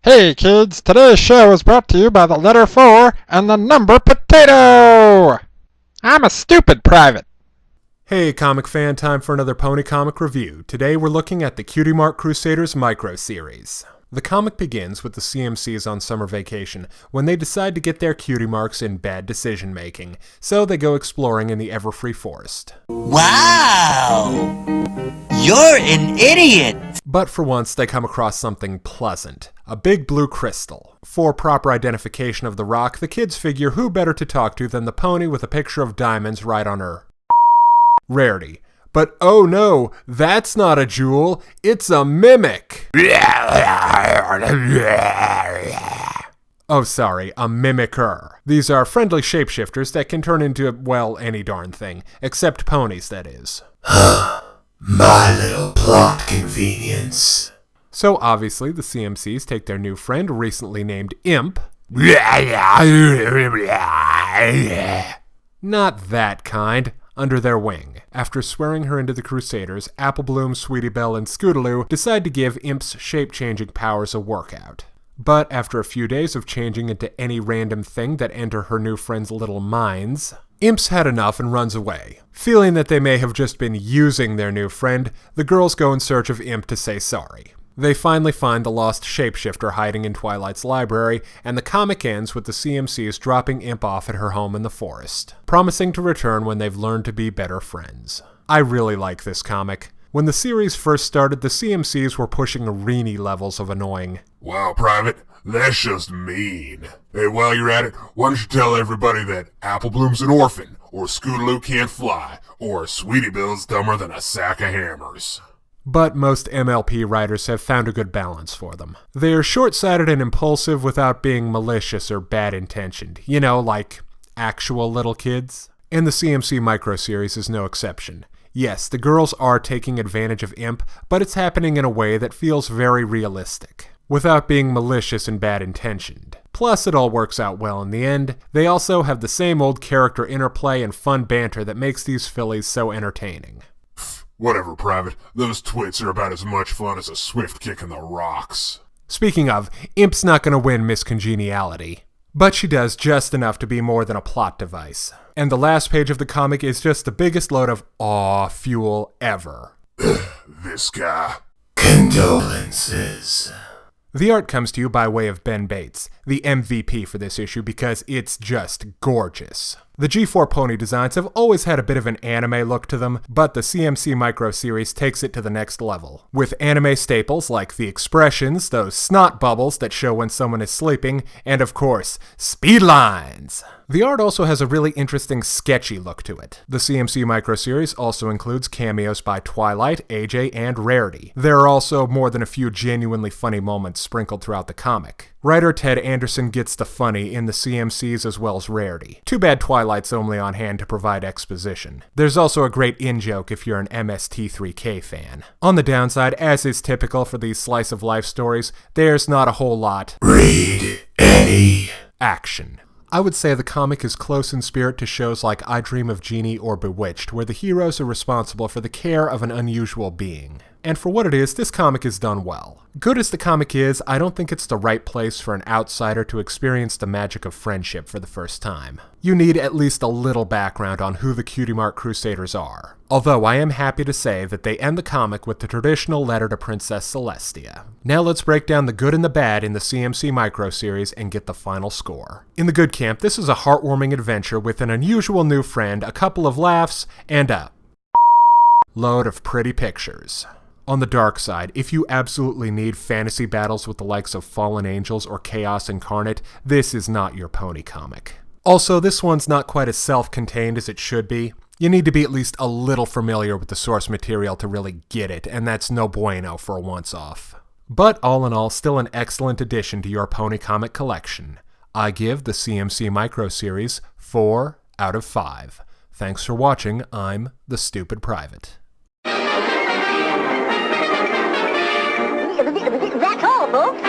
Hey kids, today's show is brought to you by the letter 4 and the number potato! I'm a stupid private. Hey comic fan, time for another Pony Comic review. Today we're looking at the Cutie Mark Crusaders micro series. The comic begins with the CMCs on summer vacation when they decide to get their cutie marks in bad decision making, so they go exploring in the Everfree Forest. Wow! You're an idiot! But for once they come across something pleasant, a big blue crystal. For proper identification of the rock, the kids figure who better to talk to than the pony with a picture of diamonds right on her rarity. But oh no, that's not a jewel, it's a mimic! Oh sorry, a mimicker. These are friendly shapeshifters that can turn into, well, any darn thing. Except ponies, that is. My little plot convenience. So obviously the CMCs take their new friend, recently named Imp. Not that kind. Under their wing. After swearing her into the Crusaders, Applebloom, Sweetie Belle, and Scootaloo decide to give Imp's shape-changing powers a workout. But after a few days of changing into any random thing that enter her new friend's little minds, Imp's had enough and runs away. Feeling that they may have just been using their new friend, the girls go in search of Imp to say sorry. They finally find the lost shapeshifter hiding in Twilight's library, and the comic ends with the CMCs dropping Imp off at her home in the forest, promising to return when they've learned to be better friends. I really like this comic. When the series first started, the CMCs were pushing Arini levels of annoying. Wow, Private, that's just mean. Hey, while you're at it, why don't you tell everybody that Applebloom's an orphan, or Scootaloo can't fly, or Sweetie Belle's dumber than a sack of hammers. But most MLP writers have found a good balance for them. They are short-sighted and impulsive without being malicious or bad-intentioned. You know, like actual little kids. And the CMC micro-series is no exception. Yes, the girls are taking advantage of Imp, but it's happening in a way that feels very realistic, without being malicious and bad-intentioned. Plus, it all works out well in the end. They also have the same old character interplay and fun banter that makes these fillies so entertaining. Whatever, Private. Those twits are about as much fun as a swift kick in the rocks. Speaking of, Imp's not going to win Miss Congeniality. But she does just enough to be more than a plot device. And the last page of the comic is just the biggest load of aw fuel ever. This guy. Condolences. The art comes to you by way of Ben Bates, the MVP for this issue because it's just gorgeous. The G4 pony designs have always had a bit of an anime look to them, but the CMC micro series takes it to the next level. With anime staples like the expressions, those snot bubbles that show when someone is sleeping, and of course, speed lines! The art also has a really interesting sketchy look to it. The CMC micro series also includes cameos by Twilight, AJ, and Rarity. There are also more than a few genuinely funny moments sprinkled throughout the comic. Writer Ted Anderson gets the funny in the CMCs as well as Rarity. Too bad Twilight's only on hand to provide exposition. There's also a great in-joke if you're an MST3K fan. On the downside, as is typical for these slice-of-life stories, there's not a whole lot Read any action. I would say the comic is close in spirit to shows like I Dream of Jeannie or Bewitched, where the heroes are responsible for the care of an unusual being. And for what it is, this comic is done well. Good as the comic is, I don't think it's the right place for an outsider to experience the magic of friendship for the first time. You need at least a little background on who the Cutie Mark Crusaders are. Although I am happy to say that they end the comic with the traditional letter to Princess Celestia. Now let's break down the good and the bad in the CMC micro series and get the final score. In the good camp, this is a heartwarming adventure with an unusual new friend, a couple of laughs, and a load of pretty pictures. On the dark side, if you absolutely need fantasy battles with the likes of Fallen Angels or Chaos Incarnate, this is not your pony comic. Also, this one's not quite as self-contained as it should be. You need to be at least a little familiar with the source material to really get it, and that's no bueno for a once-off. But all in all, still an excellent addition to your pony comic collection. I give the CMC micro series 4 out of 5. Thanks for watching. I'm the Stupid Private. That's all, folks.